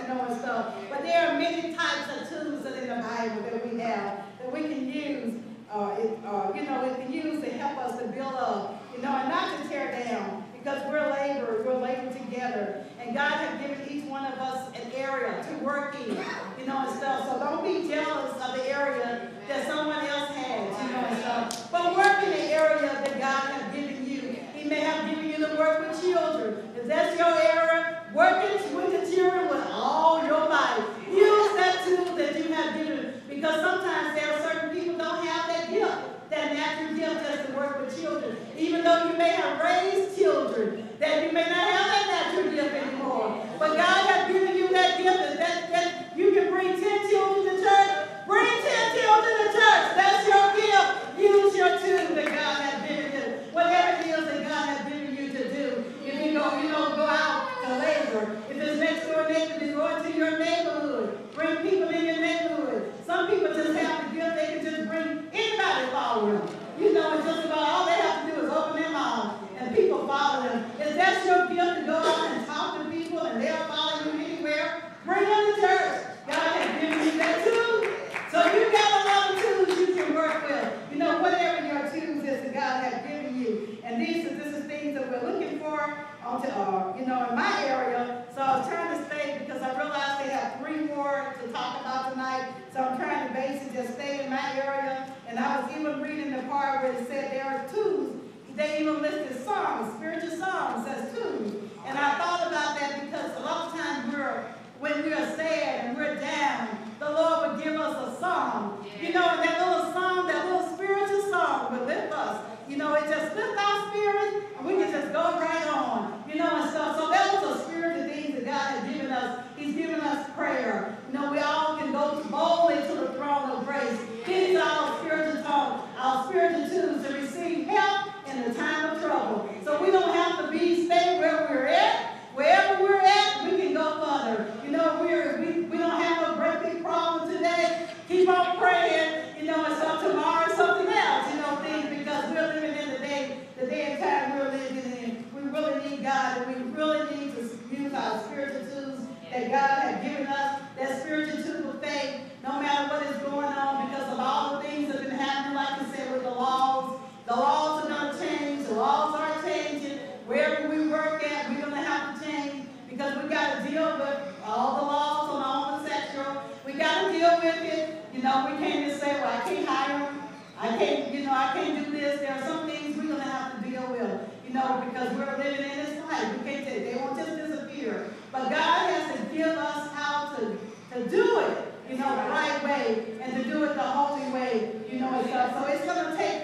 know, and stuff. But there are many types of tools in the Bible that we have that we can use. You know, it can use to help us to build up, you know, and not to tear down, because we're laboring together, and God has given each one of us an area to work in, you know, and stuff. So don't be jealous of the area that someone else has, you know, and stuff. But work in the area that God has given you. He may have given you to work with children. If that's your area, working with the children with all your life. Use that tool that you have given, because sometimes there are certain people don't have that gift, that natural gift just to work with children. Even though you may have raised children, that you may not have that natural gift anymore. But God has given you that gift, that you can bring 10 children to church. Bring 10 children to church. That's your gift. Use your tool that God has given you. Whatever it is that God has given you to do. If you go out to labor. If it's next door neighbor, then go into your neighborhood. Bring people in your neighborhood. Some people just have the gift. They can just bring anybody follow them. You know, it's just about all they have to do is open their mouth and people follow them. If that's your gift to go out and talk to people and they'll follow you anywhere, bring them to church. God has given you that too. So you got a lot of tools you can work with. You know, whatever your tools is that God has given you. And this is things that we're looking for you know, in my area. So I was trying to stay, because I realized they have 3 more to talk about tonight. So I'm trying to basically just stay in my area. And I was even reading the part where it said there are tools. They even listed songs, spiritual songs as tools. And I thought about that because a lot of times when we are sad and we're down, the Lord would give us a song. You know, and that little song, that little spiritual song would lift us. You know, it just lifts our spirit, and we can just go right on. You know, and stuff. So that was a spiritual thing that God has given us. He's given us prayer. You know, we all can go boldly to the throne of grace. These are our spiritual tongue, our spiritual tools to receive help in the time of trouble. So we don't have to stay where we're at. Wherever we're at, we can go further. You know, we don't have a great big problem today. Keep on praying. You know, and so tomorrow is something else. You know, things, because we're living in the day and time we're living in. We really need God, and we really need to use our spiritual tools that God has given us. That spiritual tool of faith, no matter what is going on, because of all the things that have been happening, like I said, with the laws. The laws are going to change. The laws are changing. Wherever we work at, we're going to have to change, because we got to deal with all the laws on homosexual. We got to deal with it. You know, we can't just say, well, I can't hire them. I can't do this. There are some things we're going to have to deal with, you know, because we're living in this life. We can't say they won't just disappear. But God has to give us how to do it, you know, the right way, and to do it the holy way, you know, and stuff. So it's going to take